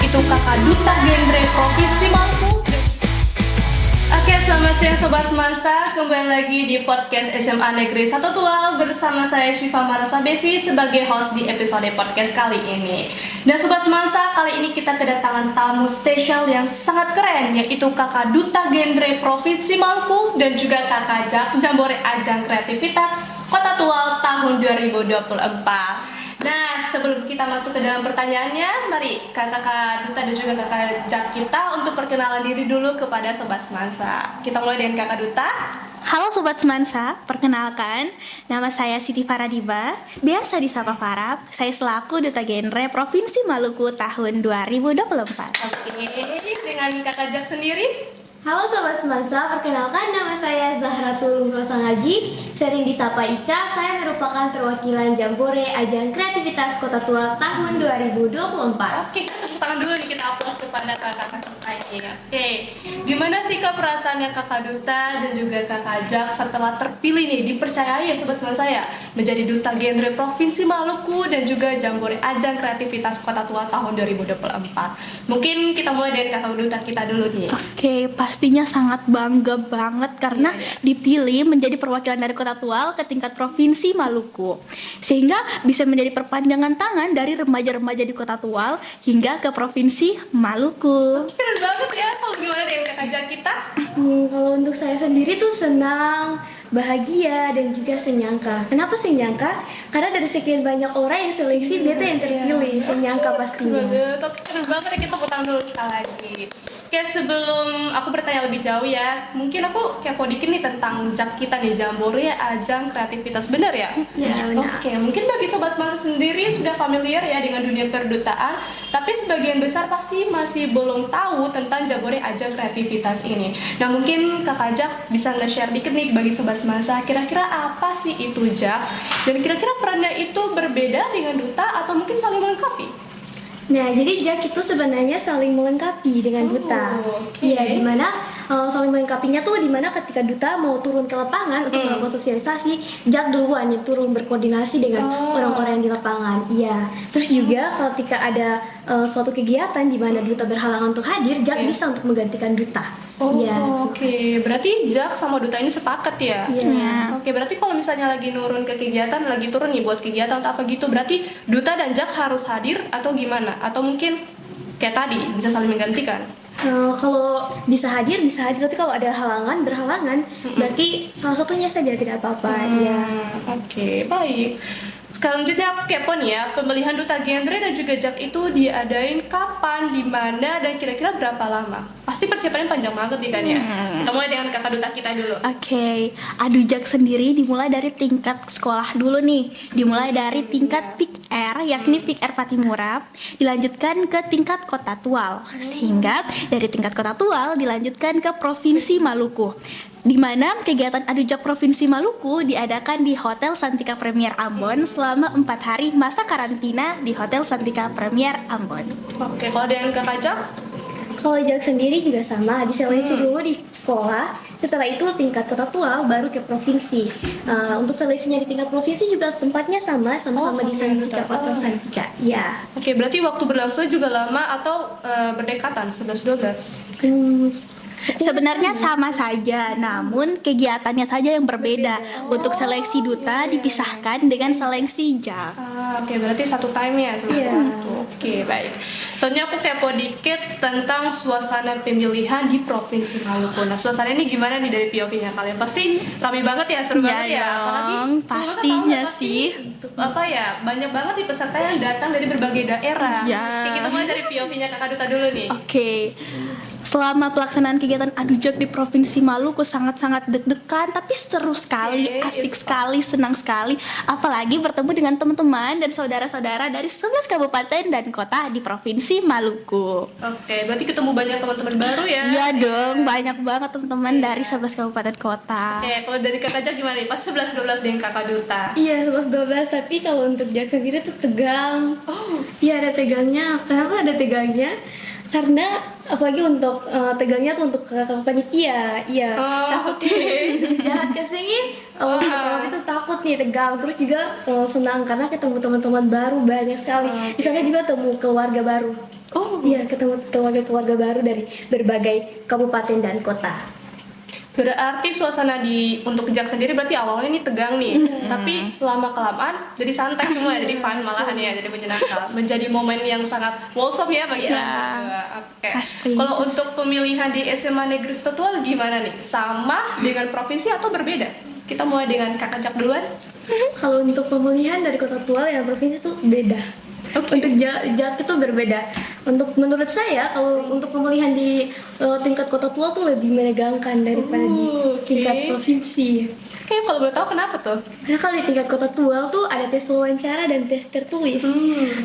yaitu Kakak Duta Genre Provinsi Maluku. Oke, selamat siang Sobat Semansa. Kembali lagi di podcast SMA Negeri 1 Tual bersama saya Syifa Marasa Besi sebagai host di episode podcast kali ini. Dan Sobat Semansa, kali ini kita kedatangan tamu spesial yang sangat keren, yaitu Kakak Duta Genre Provinsi Maluku dan juga Kakak Jak Jambore Ajang Kreativitas Kota Tual tahun 2024. Nah, sebelum kita masuk ke dalam pertanyaannya, mari kakak Duta dan juga kakak Jak kita untuk perkenalan diri dulu kepada Sobat Semansa. Kita mulai dengan kakak Duta. Halo Sobat Semansa, perkenalkan, nama saya Siti Faradiba, biasa disapa Farab. Saya selaku Duta Genre Provinsi Maluku tahun 2024. Oke, dengan kakak Jak sendiri. Halo Sobat Semansa, perkenalkan nama saya Zahratul Rosa Ngaji, sering disapa Ica. Saya merupakan perwakilan Jambore Ajang Kreativitas Kota Tual tahun 2024. Oke, kita tepuk tangan dulu nih, kita aplaus kepada kakak kita ini. Oke, gimana sih Kak perasaannya kakak Duta dan juga kakak Jak setelah terpilih nih, dipercayai ya Sobat Semansa ya, menjadi Duta Genre Provinsi Maluku dan juga Jambore Ajang Kreativitas Kota Tual tahun 2024. Mungkin kita mulai dari kakak Duta kita dulu nih. Oke, pastinya sangat bangga banget karena dipilih menjadi perwakilan dari Kota Tual ke tingkat Provinsi Maluku, sehingga bisa menjadi perpanjangan tangan dari remaja-remaja di Kota Tual hingga ke Provinsi Maluku. Keren banget ya, kalau gimana dengan kakak Jak kita? Kalau untuk saya sendiri tuh senang, bahagia, dan juga senyangka. Kenapa senyangka? Karena dari sekian banyak orang yang seleksi, beta yang terpilih. Senyangka pastinya. Tapi keren banget ya, kita potong dulu sekali lagi. Oke, sebelum aku bertanya lebih jauh ya, mungkin aku kepo dikit nih tentang Jak kita nih, Jambore Ajang Kreativitas, bener ya? Ya, benar. Oke, mungkin bagi Sobat Semansa sendiri sudah familiar ya dengan dunia perdutaan, tapi sebagian besar pasti masih belum tahu tentang Jambore Ajang Kreativitas ini. Nah, mungkin Kakak Jak bisa nge-share dikit nih bagi Sobat Semansa, kira-kira apa sih itu Jak? Dan kira-kira perannya itu berbeda dengan Duta atau mungkin saling melengkapi? Nah, jadi Jak itu sebenarnya saling melengkapi dengan Duta. Oke. Iya, dimana saling melengkapinya tuh dimana ketika Duta mau turun ke lapangan untuk melakukan sosialisasi, Jak duluan yang turun berkoordinasi dengan orang-orang yang di lapangan. Iya. Terus juga ketika ada suatu kegiatan di mana Duta berhalangan untuk hadir, Jak bisa untuk menggantikan Duta. Oke. Berarti Jak sama Duta ini sepakat ya? Iya. Oke, berarti kalau misalnya lagi nurun ke kegiatan, lagi turun nih buat kegiatan atau apa gitu, berarti Duta dan Jak harus hadir atau gimana? Atau mungkin kayak tadi bisa saling menggantikan? Kalau bisa hadir, tapi kalau ada berhalangan, berarti salah satunya saja tidak apa-apa. Iya. Oke, baik. Selanjutnya aku kepo nih ya, pemilihan Duta Genre dan juga Jak itu diadain kapan, di mana, dan kira-kira berapa lama? Pasti persiapannya panjang banget nih kan ya? Kita mulai dengan kakak Duta kita dulu. Oke, adu Jak sendiri dimulai dari tingkat sekolah dulu nih. Dimulai dari tingkat PIK R, yakni PIK R Patimura, dilanjutkan ke tingkat Kota Tual, sehingga dari tingkat Kota Tual dilanjutkan ke Provinsi Maluku, di mana kegiatan adu Jak Provinsi Maluku diadakan di Hotel Santika Premier Ambon selama 4 hari masa karantina di Hotel Santika Premier Ambon. Oke, kalau ada yang kakak Jak? Kalau Jak sendiri juga sama, diseleksi dulu di sekolah, setelah itu tingkat Kota Tual baru ke provinsi. Untuk seleksinya di tingkat provinsi juga tempatnya sama-sama di Santika, Hotel Santika. Ya. Oke, berarti waktu berlangsung juga lama atau berdekatan, 11-12? Sebenarnya sama saja, namun kegiatannya saja yang berbeda. Untuk seleksi Duta dipisahkan dengan seleksi Jak. Oke, berarti satu time ya sama waktu. Oke, baik. Soalnya aku kepo dikit tentang suasana pemilihan di Provinsi Maluku. Nah, suasana ini gimana nih dari POV-nya kalian? Pasti ramai banget ya, seru banget ya. Apalagi pastinya sih. Apa ya, banyak banget nih peserta yang datang dari berbagai daerah. Iya. Oke, kita mulai dari POV-nya Kakak Duta dulu nih. Oke. Selama pelaksanaan kegiatan adu Jak di Provinsi Maluku sangat-sangat deg-degan, tapi seru sekali, asik sekali, senang sekali. Apalagi bertemu dengan teman-teman dan saudara-saudara dari 11 kabupaten dan kota di Provinsi Maluku. Oke, berarti ketemu banyak teman-teman baru ya? Iya dong, banyak banget teman-teman dari 11 kabupaten kota. Oke, kalau dari Kakak Jak gimana nih? Pas 11-12 dengan Kakak Duta. Iya, 11-12, tapi kalau untuk Jak sendiri tuh tegang. Iya, ada tegangnya. Kenapa ada tegangnya? Karena apalagi untuk tegangnya tuh untuk ke panitia, iya. Takut jahat kesini, itu takut nih tegang. Terus juga senang karena ketemu teman-teman baru banyak sekali. Di sana juga temu keluarga baru. Oh iya, ketemu keluarga baru dari berbagai kabupaten dan kota. Berarti suasana untuk Jak sendiri berarti awalnya ini tegang nih, tapi lama kelamaan jadi santai semua, jadi fun malahan ya, jadi menyenangkan, menjadi momen yang sangat wholesome ya bagi anak berdua. Oke. Kalau untuk pemilihan di SMA Negeri Satual gimana nih? Sama dengan provinsi atau berbeda? Kita mulai dengan Kakak Jak duluan. Kalau untuk pemilihan dari kota Tual yang provinsi itu beda. Untuk Jak itu berbeda. Menurut saya kalau untuk pemilihan di tingkat kota Tual tuh lebih menegangkan daripada di tingkat provinsi. Kayak kalau boleh tahu kenapa tuh? Karena kalau di tingkat kota Tual tuh ada tes wawancara dan tes tertulis.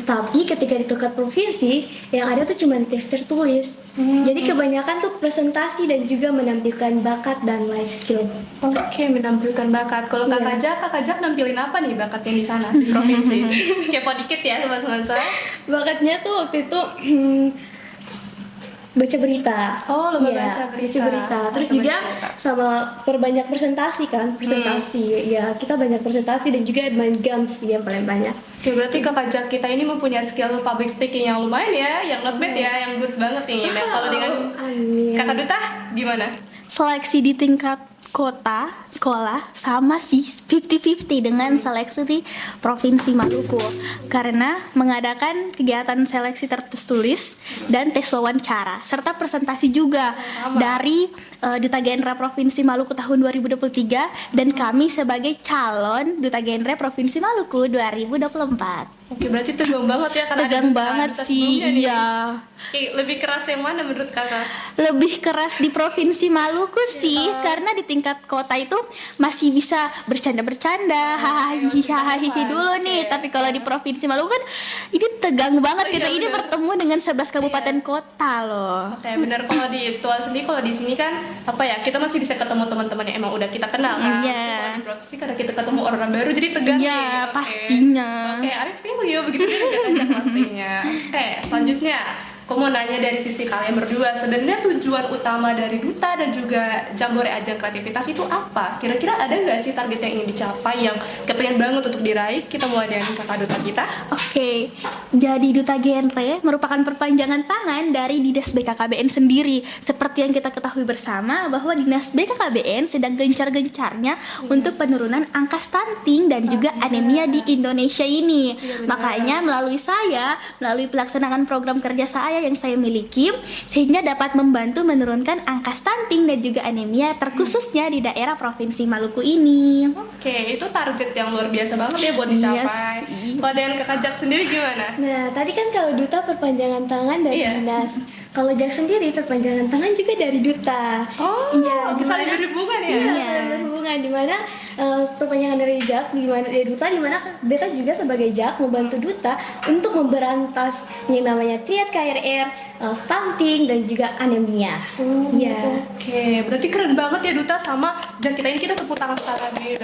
Tapi ketika di tingkat provinsi yang ada tuh cuma tes tertulis. Jadi kebanyakan tuh presentasi dan juga menampilkan bakat dan life skill. Oke, menampilkan bakat. Kalau Kakak Jak nampilin apa nih bakatnya di sana di provinsi? Kepo dikit ya teman-teman saya. Bakatnya tuh waktu itu baca berita. Oh, baca berita. Terus juga sama perbanyak presentasi kan, ya kita banyak presentasi dan juga main games yang paling banyak. Oke, berarti Kakak Jak kita ini mempunyai skill public speaking yang lumayan ya, yang not bad ya, yang good banget nih. Nah, kalau dengan Kakak Duta gimana? Seleksi di tingkat kota, sekolah sama sih 50-50 dengan seleksi di Provinsi Maluku karena mengadakan kegiatan seleksi tertulis dan tes wawancara serta presentasi juga dari Duta Genre Provinsi Maluku tahun 2023 dan kami sebagai calon Duta Genre Provinsi Maluku 2024. Oke, berarti tegang banget ya karena tegang banget sih, iya. Oke, lebih keras yang mana menurut Kakak? Lebih keras di Provinsi Maluku sih, karena di tingkat kota itu masih bisa bercanda-bercanda, hahaha dulu nih. Tapi kalau di Provinsi Maluku kan ini tegang banget kita ini bertemu dengan 11 kabupaten kota loh. Oke, benar. Kalau di Tual sendiri, kalau di sini kan apa ya, kita masih bisa ketemu teman-teman yang emang udah kita kenal kan. Iya. Kalau di provinsi karena kita ketemu orang baru jadi tegang. Iya, pastinya. Oke, I feel you begitu juga pastinya. Oke, selanjutnya aku mau nanya dari sisi kalian berdua, sebenarnya tujuan utama dari Duta dan juga Jambore Ajang Kreativitas itu apa? Kira-kira ada nggak sih target yang ingin dicapai, yang kepengen banget untuk diraih? Kita mulai dari Kakak Duta kita. Oke, jadi Duta Genre merupakan perpanjangan tangan dari Dinas BKKBN sendiri. Seperti yang kita ketahui bersama bahwa Dinas BKKBN sedang gencar-gencarnya untuk penurunan angka stunting dan juga anemia di Indonesia ini. Makanya melalui pelaksanaan program kerja saya yang saya miliki sehingga dapat membantu menurunkan angka stunting dan juga anemia terkhususnya di daerah Provinsi Maluku ini. Oke, itu target yang luar biasa banget ya buat dicapai. Kalau dengan Kakak Jak sendiri gimana? Nah, tadi kan kalau Duta perpanjangan tangan dari dinas. Kalau Jak sendiri perpanjangan tangan juga dari Duta. Oh, iya, saling berhubungan ya? Iya, saling berhubungan. Dimana perpanjangan dari Jak, dari Duta, dimana Beta juga sebagai Jak membantu Duta untuk memberantas yang namanya triad KRR, stunting dan juga anemia. Iya. Oke, berarti keren banget ya Duta sama Jak kita ini, kita tepuk tangan lagi.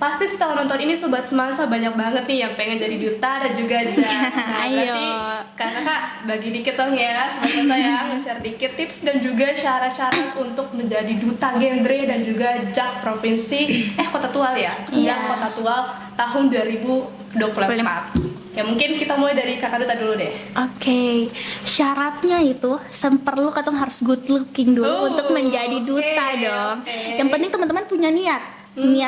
Pasti setelah nonton ini Sobat Semansa banyak banget nih yang pengen jadi Duta dan juga Jak. Nah, berarti Kakak bagi dikit dong ya sebagai saya nge-share dikit tips dan juga syarat-syarat untuk menjadi Duta Genre dan juga Jak Provinsi Kota Tual ya. Jak Kota Tual tahun 2024. Ya mungkin kita mulai dari Kakak Duta dulu deh. Oke, syaratnya itu perlu katong harus good looking dulu untuk menjadi Duta dong. Yang penting teman-teman punya niat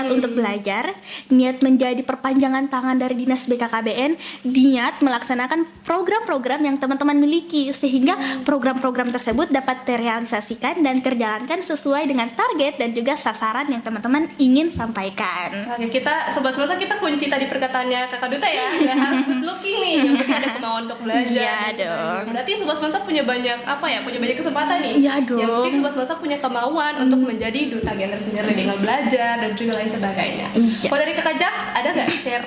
untuk belajar, niat menjadi perpanjangan tangan dari Dinas BKKBN, niat melaksanakan program-program yang teman-teman miliki sehingga program-program tersebut dapat terrealisasikan dan terjalankan sesuai dengan target dan juga sasaran yang teman-teman ingin sampaikan. Oke, kita Sobat Semasa kita kunci tadi perkataannya Kakak Duta ya, nggak harus good looking nih, yang penting ada kemauan untuk belajar. Iya dong. Berarti Sobat Semasa punya banyak punya banyak kesempatan nih. Iya dong. Yang penting Sobat Semasa punya kemauan untuk menjadi Duta Genre sendiri dengan belajar dan juga lain sebagainya. Iya. Kalau dari Kakak Jak ada nggak share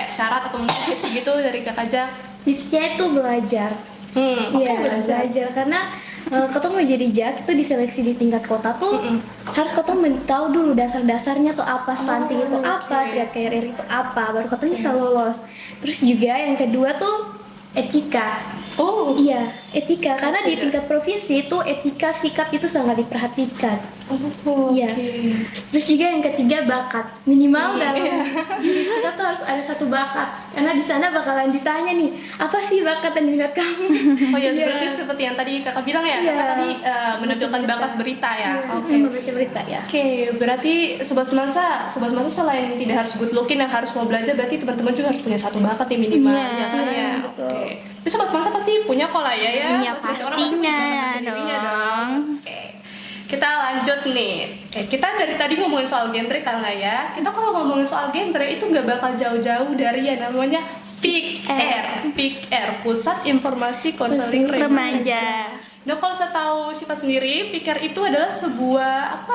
syarat atau mungkin tips gitu dari Kakak Jak? Tipsnya itu belajar. Iya, belajar karena ketemu mau jadi Jak itu diseleksi di tingkat kota tuh harus ketemu tahu dulu dasar-dasarnya tuh apa, stunting itu apa, triad KRR itu apa, baru ketemu bisa lolos. Terus juga yang kedua tuh etika. Oh iya, Etika, karena di tingkat provinsi itu etika sikap itu sangat diperhatikan. Iya. Terus juga yang ketiga bakat, minimal dalam diri kita tuh harus ada satu bakat, karena di sana bakalan ditanya nih, apa sih bakat dan minat kamu? Oh ya, berarti seperti yang tadi kakak bilang ya, kakak tadi menunjukkan bakat berita ya. Membaca berita ya. Oke, berarti sobat semasa selain tidak harus good looking yang harus mau belajar, berarti teman-teman juga harus punya satu bakat yang minimal. Iya, ya kan ya. betul. Oke. Tapi sobat semasa pasti punya kok lah ya. Iya, Pasti orang pasti punya pastinya bakat sendirinya dong. Oke. Kita lanjut nih. Kita dari tadi ngomongin soal genre kan lah ya. Kita kalau ngomongin soal genre itu nggak bakal jauh-jauh dari yang namanya PIKR, Pusat Informasi Konseling Remaja. Nah, kalau saya tahu Syifa sendiri, PIKR itu adalah sebuah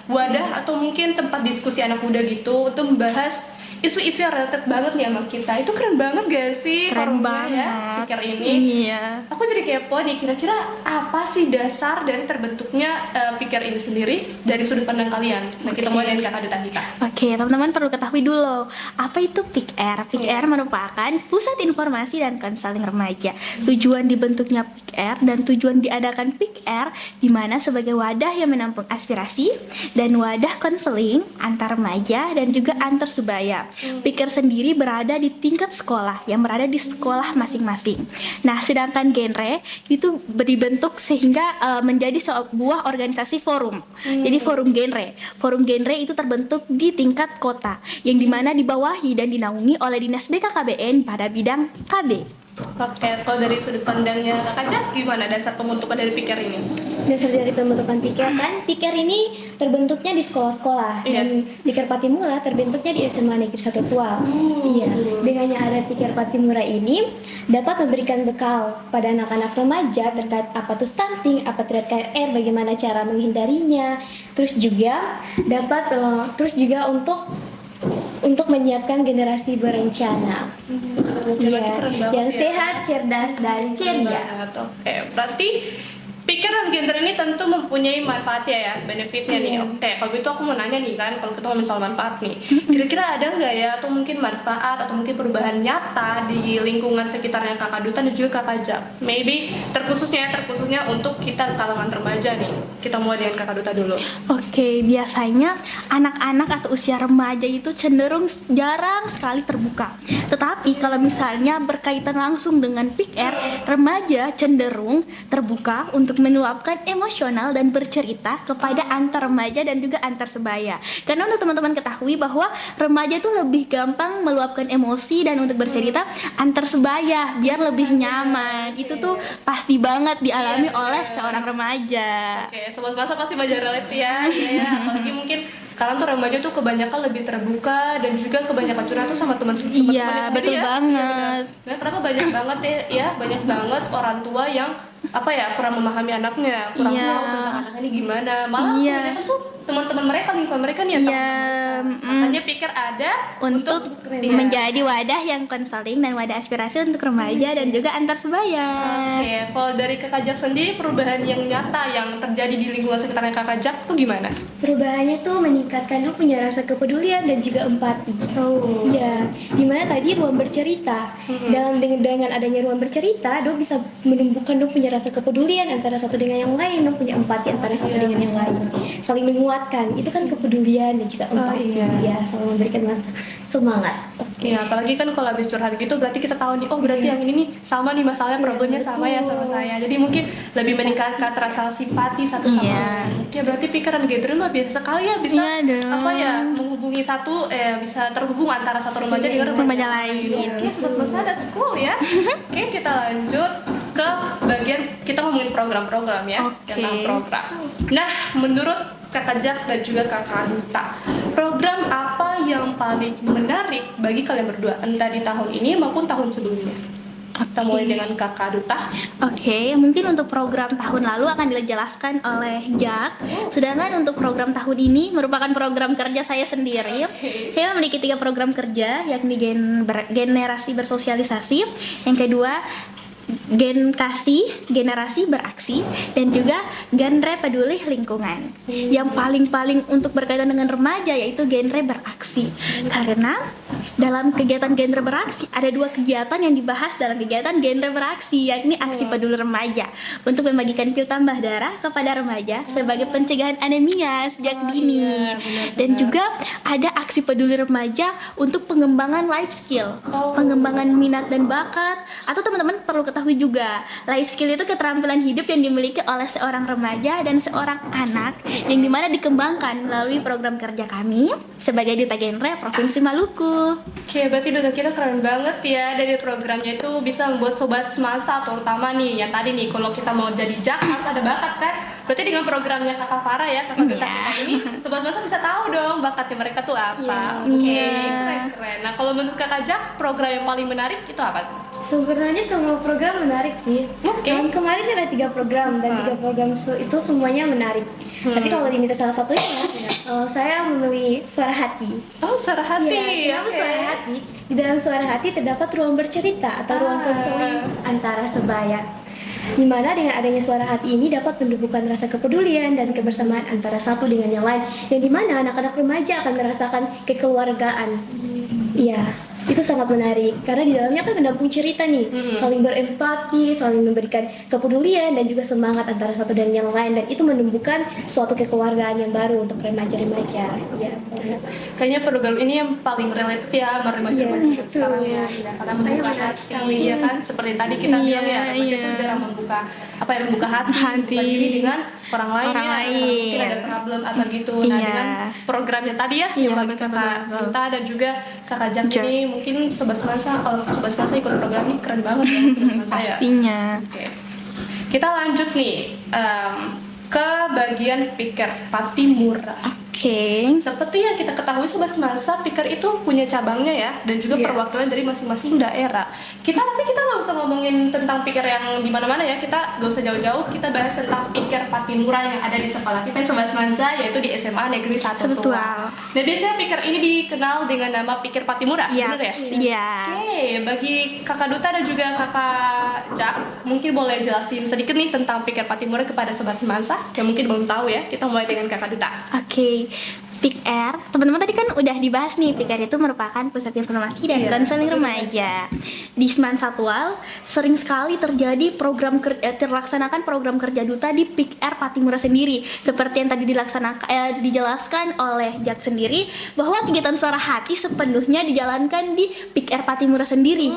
wadah atau mungkin tempat diskusi anak muda gitu untuk membahas isu-isu yang related banget nih sama kita. Itu keren banget gak sih? Keren forumnya banget ya, PIKR ini. Iya. Aku jadi kepo nih, kira-kira apa sih dasar dari terbentuknya PIKR ini sendiri dari sudut pandang kalian? Nah, kita mulai dari Kakak Duta kita. Oke, teman-teman perlu ketahui dulu apa itu PIKR. PIKR merupakan Pusat Informasi dan Konseling Remaja. Tujuan dibentuknya PIKR dan tujuan diadakan PIKR di mana sebagai wadah yang menampung aspirasi dan wadah konseling antar remaja dan juga antar sebaya. PIKR sendiri berada di tingkat sekolah yang berada di sekolah masing-masing. Nah, sedangkan genre itu dibentuk sehingga menjadi sebuah organisasi forum. Jadi forum genre. Forum genre itu terbentuk di tingkat kota yang dimana dibawahi dan dinaungi oleh Dinas BKKBN pada bidang KB. Oke, kalau dari sudut pandangnya Kak Kaja, gimana dasar pembentukan dari PIKR ini? Dasar dari pembentukan PIKR kan, PIKR ini terbentuknya di sekolah-sekolah. Dan PIKR Patimura terbentuknya di SMA Negeri 1 Tual. Iya, dengannya ada PIKR Patimura ini dapat memberikan bekal pada anak-anak remaja terkait apa itu stunting, apa itu KRR, bagaimana cara menghindarinya. Terus juga untuk menyiapkan generasi berencana. Iya, yang sehat, cerdas, dan ceria. Oke, berarti PIKR dan genre ini tentu mempunyai manfaatnya ya, benefitnya nih. Oke, kalau gitu aku mau nanya nih kan, kalau kita ngomongin soal manfaat nih, kira-kira ada nggak ya, atau mungkin manfaat atau mungkin perubahan nyata di lingkungan sekitarnya Kakak Duta dan juga Kakak Jak? Maybe terkhususnya untuk kita kalangan remaja nih. Kita mulai dengan Kakak Duta dulu. Oke, biasanya anak-anak atau usia remaja itu cenderung jarang sekali terbuka. Tetapi kalau misalnya berkaitan langsung dengan PIKR, remaja cenderung terbuka untuk meluapkan emosional dan bercerita kepada antar remaja dan juga antar sebaya. Karena untuk teman-teman ketahui bahwa remaja itu lebih gampang meluapkan emosi dan untuk bercerita antar sebaya biar lebih nyaman. Itu tuh pasti banget dialami oleh seorang remaja. Oke, sobat masa pasti belajar relate ya. Iya, apalagi mungkin sekarang tuh remaja tuh kebanyakan lebih terbuka dan juga kebanyakan curhat tuh sama teman-temannya sendiri. Iya, betul banget. Nah, kenapa banyak banget banyak banget orang tua yang kurang memahami anaknya, kurang tahu tentang anaknya ini gimana. Malah kebanyakan tuh teman-teman mereka, lingkungan mereka nih yang makanya PIKR ada untuk menjadi wadah yang konseling dan wadah aspirasi untuk remaja dan juga antar sebaya. Oke, kalau dari Kakak Jak sendiri, perubahan yang nyata yang terjadi di lingkungan sekitarnya Kakak Jak tuh gimana? Perubahannya tuh meningkatkan lu punya rasa kepedulian dan juga empati. Iya, dimana tadi ruang bercerita. Dengan adanya ruang bercerita, lu bisa menumbuhkan lu punya rasa kepedulian antara satu dengan yang lain, lu punya empati antara satu dengan yang lain. Saling menguatkan, itu kan kepedulian dan juga empati. Ya, saling memberikan semangat. Ya, apalagi kan kalau habis curhat gitu berarti kita tahu nih, oh berarti yang ini nih sama nih masalahnya, problemnya sama ya sama saya. Jadi mungkin lebih meningkatkan rasa simpati satu sama lain. Ya, berarti pikiran gathering luar biasa sekali ya, bisa menghubungi bisa terhubung antara satu remaja dengan remaja lain. Oke, sobat-sobat, that's cool ya. Oke, kita lanjut ke bagian kita ngomongin program-program ya, tentang program. Nah, menurut Kakak Jak dan juga Kakak Duta, program apa yang paling menarik bagi kalian berdua, entah di tahun ini maupun tahun sebelumnya? Kita mulai dengan Kakak Duta. Oke, mungkin untuk program tahun lalu akan dijelaskan oleh Jak. Sedangkan untuk program tahun ini merupakan program kerja saya sendiri. Saya memiliki 3 program kerja, yakni generasi bersosialisasi, yang kedua Gen Kasih, generasi beraksi, dan juga genre peduli lingkungan. Yang paling untuk berkaitan dengan remaja yaitu genre beraksi. Karena dalam kegiatan genre beraksi ada 2 kegiatan yang dibahas dalam kegiatan genre beraksi, yakni aksi peduli remaja untuk membagikan pil tambah darah kepada remaja sebagai pencegahan anemia sejak dini. Dan juga ada aksi peduli remaja untuk pengembangan life skill, pengembangan minat dan bakat. Atau teman-teman perlu ketahui juga, life skill itu keterampilan hidup yang dimiliki oleh seorang remaja dan seorang anak yang dimana dikembangkan melalui program kerja kami sebagai Duta Genre Provinsi Maluku. Oke, berarti Duta kita keren banget ya, dari programnya itu bisa membuat sobat semasa, terutama nih yang tadi nih kalau kita mau jadi jak harus ada bakat kan. Berarti dengan programnya Kakak Farah ya, Kakak Duta kita ini, sobat semasa bisa tahu dong bakatnya mereka tuh apa. Oke, keren-keren. Nah, kalau menurut Kakak Jak, program yang paling menarik itu apa? Sebenarnya semua program menarik sih. Kemarin ada 3 program dan 3 program itu semuanya menarik. Tapi kalau diminta salah satunya, saya memilih Suara Hati. Oh, Suara Hati. Iya, kenapa Suara Hati? Di dalam Suara Hati terdapat ruang bercerita atau ruang konseling antara sebaya. Di mana dengan adanya Suara Hati ini dapat menumbuhkan rasa kepedulian dan kebersamaan antara satu dengan yang lain, yang dimana anak-anak remaja akan merasakan kekeluargaan. Iya, itu sangat menarik karena di dalamnya kan menampung cerita nih, saling berempati, saling memberikan kepedulian dan juga semangat antara satu dan yang lain, dan itu menumbuhkan suatu kekeluargaan yang baru untuk remaja-remaja. Ya, kayaknya program ini yang paling relate ya sama remaja-remaja sekarang ya, karena membuka hati ya kan, seperti tadi kita bilang ya, remaja itu jarang membuka hati diri dengan orang lain mungkin ada problem apa gitu. Nah, dengan programnya tadi ya yang bagi Kakak Duta dan juga Kakak Jak ini, mungkin sobat semasa, kalau sobat semasa ikut program ini keren banget ya. Pastinya. Oke. Kita lanjut nih ke bagian Piker Patimura. Seperti yang kita ketahui sobat semasa, Piker itu punya cabangnya ya, dan juga perwakilan dari masing-masing daerah. Kita nggak usah ngomongin tentang Piker yang di mana-mana ya, kita nggak usah jauh-jauh, kita bahas tentang Piker Patimura yang ada di sekolah kita sobat semasa, yaitu di SMA Negeri 1 Tual. Nah, biasanya Piker ini dikenal dengan nama Piker Patimura, benar ya? Iya. Oke, bagi Kakak Duta dan juga Kakak Jak, mungkin boleh jelasin sedikit nih tentang Piker Patimura kepada sobat semasa yang mungkin belum tahu ya. Kita mulai dengan Kakak Duta. PIKR, teman-teman tadi kan udah dibahas nih, PIKR itu merupakan pusat informasi dan konseling remaja. Di Semansa Tual sering sekali terjadi terlaksanakan program kerja Duta di PIKR Patimura sendiri. Seperti yang tadi dijelaskan oleh Jak sendiri, bahwa kegiatan Suara Hati sepenuhnya dijalankan di PIKR Patimura sendiri.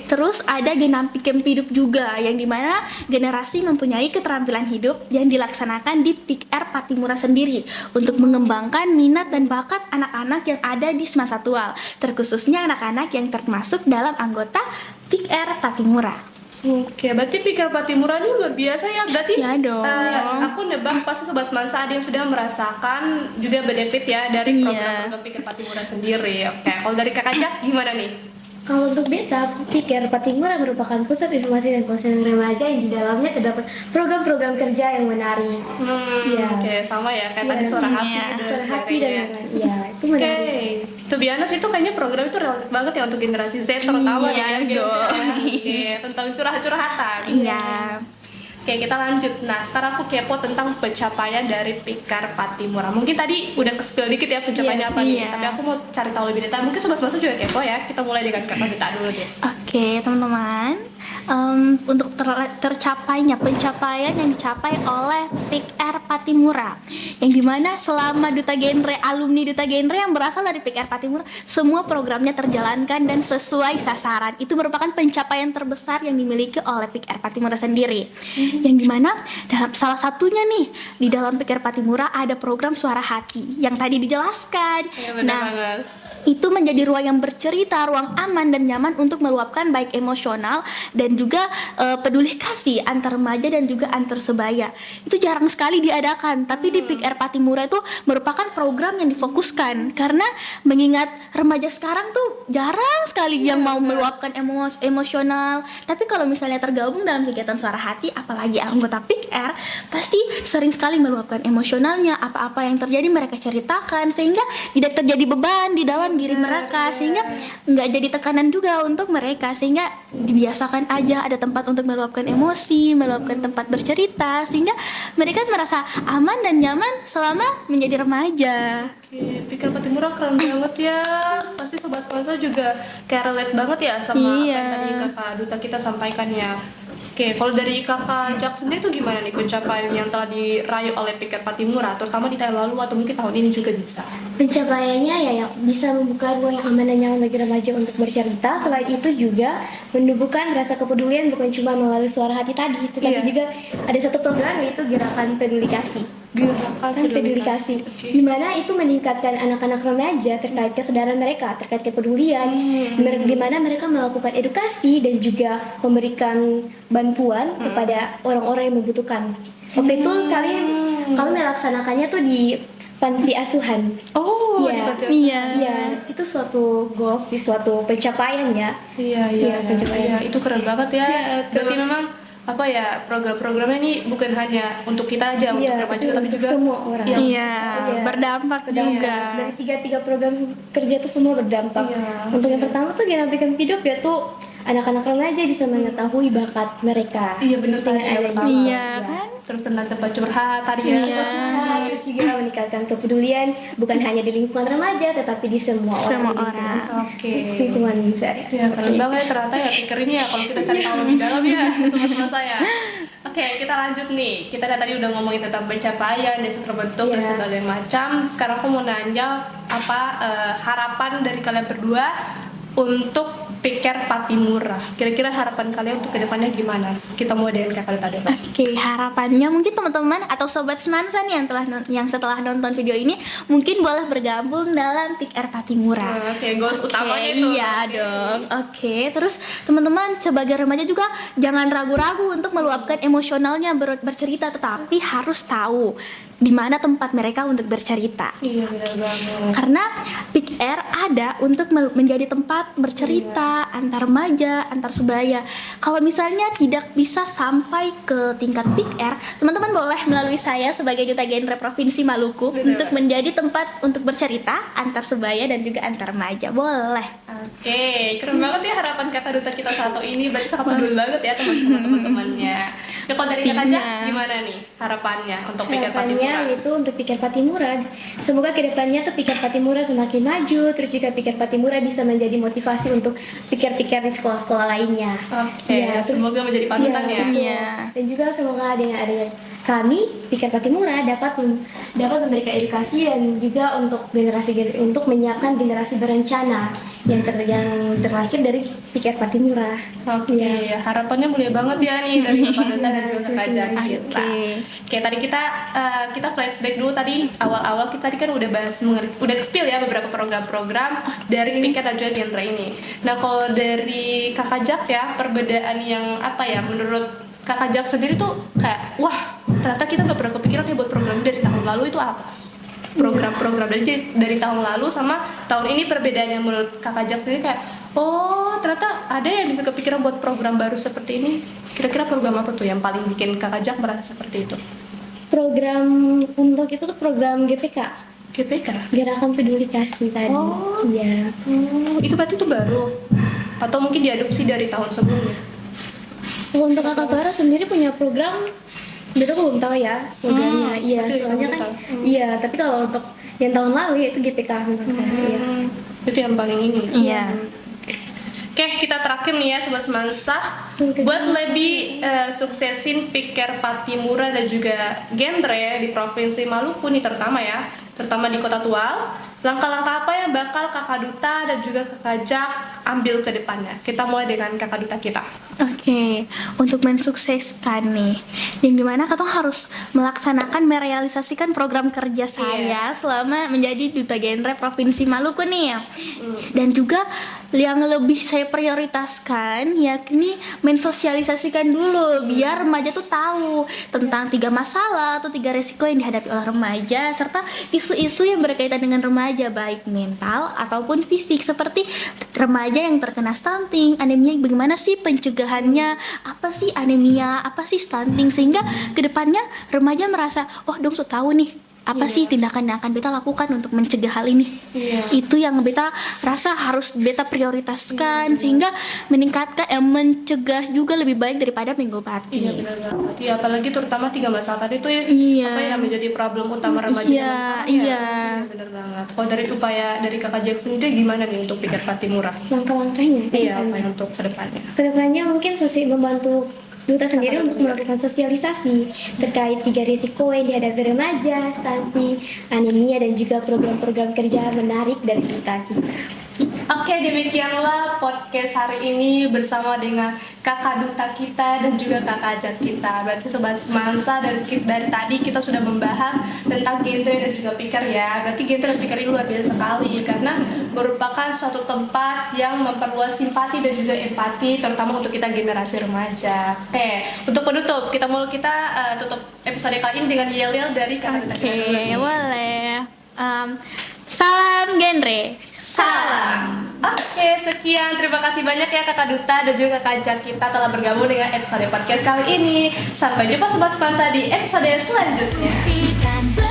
Terus ada Genampi Camp Hidup juga, yang dimana generasi mempunyai keterampilan hidup yang dilaksanakan di PIKR Patimura sendiri untuk mengembangkan minat dan bakat anak-anak yang ada di Semansa Tual, terkhususnya anak-anak yang termasuk dalam anggota PIKR Patimura. Oke, berarti Piker Patimura ini luar biasa ya. Berarti ya dong. Aku nebak pasti sobat semasa ada yang sudah merasakan juga benefit ya dari program-program Piker Patimura sendiri. Oke, kalau dari Kakak Jak gimana nih? Kalau untuk beta, Piker Patimura merupakan pusat informasi dan konseling remaja yang di dalamnya terdapat program-program kerja yang menarik. Oke, sama ya kayak tadi Suara Hati. Suara Hati dan lain-lain. Iya, itu menarik. To be honest, itu kayaknya program itu relatif banget ya untuk generasi Z terutama tentang curhat-curhatan. Oke, kita lanjut. Nah, sekarang aku kepo tentang pencapaian dari Piker Patimura. Mungkin tadi udah ke-spill dikit ya pencapaiannya apa nih, tapi aku mau cari tahu lebih detail. Mungkin sobat-sobat juga kepo ya. Kita mulai dengan Kakak Duta dulu deh. Oke, teman-teman. Untuk tercapainya pencapaian yang dicapai oleh PIKR Patimura, yang dimana selama alumni Duta Genre yang berasal dari PIKR Patimura, semua programnya terjalankan dan sesuai sasaran. Itu merupakan pencapaian terbesar yang dimiliki oleh PIKR Patimura sendiri. Yang dimana dalam salah satunya nih, di dalam PIKR Patimura ada program Suara Hati yang tadi dijelaskan. Itu menjadi ruang yang bercerita, ruang aman dan nyaman untuk meluapkan baik emosional dan juga peduli kasih antar remaja dan juga antar sebaya. Itu jarang sekali diadakan, tapi di PIKR Patimura itu merupakan program yang difokuskan, karena mengingat remaja sekarang tuh jarang sekali yang mau meluapkan emosional. Tapi kalau misalnya tergabung dalam kegiatan Suara Hati, apalagi anggota PIKR, pasti sering sekali meluapkan emosionalnya, apa-apa yang terjadi mereka ceritakan, sehingga tidak terjadi beban di dalam dalam diri mereka, sehingga nggak jadi tekanan juga untuk mereka, sehingga dibiasakan aja ada tempat untuk meluapkan emosi, meluapkan tempat bercerita, sehingga mereka merasa aman dan nyaman selama menjadi remaja. Oke, Pikir Patimura keren banget ya. Pasti Sobat Semansa juga kayak relate banget ya sama apa yang tadi Kakak Duta kita sampaikan ya. Oke, kalau dari Kakak Jak sendiri tuh gimana nih pencapaian yang telah diraih oleh Pikir Patimura, terutama di tahun lalu atau mungkin tahun ini juga bisa? Pencapaiannya ya yang bisa membuka ruang yang aman dan nyaman bagi remaja untuk bercerita. Selain itu juga menumbuhkan rasa kepedulian bukan cuma melalui suara hati tadi, tetapi juga ada satu program yaitu Gerakan Peduli Kasih. Gerakan Peduli Kasih, di mana itu meningkatkan anak-anak remaja terkait kesadaran mereka terkait kepedulian, di mana mereka melakukan edukasi dan juga memberikan bantuan kepada orang-orang yang membutuhkan. Waktu itu kami melaksanakannya tuh di panti asuhan. Oh, Iya, di panti asuhan. Iya, itu suatu goals, suatu pencapaian ya. Iya, pencapaian. itu keren banget ya. Berarti memang apa ya, program-programnya ini bukan hanya untuk kita aja, untuk remaja tapi untuk juga semua orang. Iya, berdampak juga. Dari tiga program kerja itu semua berdampak. Iya. Untuk yang pertama tuh Gerakan Hidup yaitu anak-anak remaja bisa mengetahui bakat mereka. Iya, benar dengan tadi yang adanya. pertama. Iya kan? Terus tentang tempat curhat tadi ya. Iya. Terus juga meningkatkan kepedulian bukan hanya di lingkungan remaja tetapi di semua Semua orang. orang. Oke. Lingkungan besar ya. Ya, keren banget ya ternyata ya Pikir ini ya kalau kita cari tahu lebih dalam ya teman-teman saya. Oke, kita lanjut nih. Kita tadi udah ngomongin tentang pencapaian, desa terbentuk dan sebagainya macam. Sekarang aku mau nanya apa harapan dari kalian berdua untuk Pikir Patimura. Kira-kira harapan kalian untuk kedepannya gimana? Kita mulai dengan Kakak Duta dulu. Oke, harapannya mungkin teman-teman atau sobat Semansa nih yang setelah nonton video ini mungkin boleh bergabung dalam Pikir Patimura. Oke, goals utamanya itu. Iya dong. Oke, terus teman-teman sebagai remaja juga jangan ragu-ragu untuk meluapkan emosionalnya bercerita, tetapi harus tahu di mana tempat mereka untuk bercerita. Iya, benar banget. Karena Pick Air ada untuk menjadi tempat bercerita antar remaja, antar sebaya. Kalau misalnya tidak bisa sampai ke tingkat Pick Air, teman-teman boleh melalui saya sebagai Duta Genre Provinsi Maluku untuk menjadi tempat untuk bercerita antar sebaya dan juga antar remaja. Boleh. Oke, keren banget ya harapan Kakak Duta kita satu ini. Berarti sangat peduli banget ya teman-temannya. Ya, kalau dari Kakak Jak, gimana nih harapannya untuk Pikir Patimura? Harapannya itu untuk Pikir Patimura, semoga kedepannya tuh Pikir Patimura semakin maju, terus juga Pikir Patimura bisa menjadi motivasi untuk pikir-pikir di sekolah-sekolah lainnya. Oke, Iya, terus- semoga menjadi panutan ya. betul. Iya. Dan juga semoga dengan adanya kami Pikir Patimura dapat memberikan edukasi dan juga untuk menyiapkan generasi berencana yang terlahir dari Pikir Patimura. Oke, Iya. harapannya mulia banget ya nih dari Kakak Duta dan juga Kakak Jak kita. Oke. Oke, tadi kita flashback dulu tadi awal-awal kita tadi kan udah bahas udah spill ya beberapa program-program dari Pikir dan juga Genre ini. Nah, kalau dari Kakak Jak ya, perbedaan yang apa ya menurut Kakak Jak sendiri tuh kayak wah, ternyata kita nggak pernah kepikiran ya buat program dari tahun lalu itu apa? Program-program dari tahun lalu sama tahun ini perbedaannya menurut Kakak Jak sendiri kayak oh, ternyata ada yang bisa kepikiran buat program baru seperti ini. Kira-kira program apa tuh yang paling bikin Kakak Jak merasa seperti itu? Program untuk itu tuh program GPK, GPK? Gerakan Peduli Kasih tadi. Oh. Iya. Itu berarti itu baru? Atau mungkin diadopsi dari tahun sebelumnya? Kalau untuk Kakak Farah sendiri punya program, itu aku belum tahu ya programnya. Iya, oke, soalnya kamu kan tahu. iya, tapi kalau untuk yang tahun lalu ya itu GPK menurut saya. Iya. Itu yang paling ini? Iya. Oke, kita terakhir nih ya Sobat Semansa. Buat lebih suksesin Pikir Patimura dan juga Genre di Provinsi Maluku nih terutama di Kota Tual. Langkah-langkah apa yang bakal Kakak Duta dan juga Kakak Jak ambil ke depannya? Kita mulai dengan Kakak Duta kita. Oke, untuk mensukseskan nih, yang dimana kita harus merealisasikan program kerja saya selama menjadi Duta Genre Provinsi Maluku nih ya. Dan juga yang lebih saya prioritaskan yakni mensosialisasikan dulu biar remaja tuh tahu tentang 3 masalah atau 3 resiko yang dihadapi oleh remaja serta isu-isu yang berkaitan dengan remaja baik mental ataupun fisik seperti remaja yang terkena stunting, anemia, bagaimana sih pencegahannya, apa sih anemia, apa sih stunting, sehingga kedepannya remaja merasa oh dong so tahu nih apa sih tindakan yang akan beta lakukan untuk mencegah hal ini. Iya. Itu yang beta rasa harus beta prioritaskan sehingga meningkatkan mencegah juga lebih baik daripada mengobati. Iya benar banget. Iya apalagi terutama 3 masalah tadi itu ya Iya. apa ya menjadi problem utama remaja Iya, zaman sekarang ya. iya. Benar banget. Kalau dari upaya dari Kakak Jack sendiri gimana nih untuk Piket Patimura? Langkah-langkahnya Iya, apa yang untuk kedepannya? kedepannya mungkin membantu Duta sendiri untuk melakukan sosialisasi terkait 3 risiko yang dihadapi remaja, stunting, anemia, dan juga program-program kerja menarik dari Duta kita. Oke, demikianlah podcast hari ini bersama dengan kakak duta kita dan juga kakak ajat kita. Berarti Sobat Semansa dari tadi kita sudah membahas tentang genre dan juga pikir ya. Berarti genre dan pikir ini luar biasa sekali karena merupakan suatu tempat yang memperluas simpati dan juga empati terutama untuk kita generasi remaja. Oke, untuk penutup kita tutup episode kali ini dengan yel-yel dari kakak duta kita dulu nih. Boleh. Salam genre. Salam. Oke, sekian. Terima kasih banyak ya Kakak Duta dan juga Kakak Ajat kita telah bergabung dengan episode podcast kali ini. Sampai jumpa Sobat Semansa di episode selanjutnya.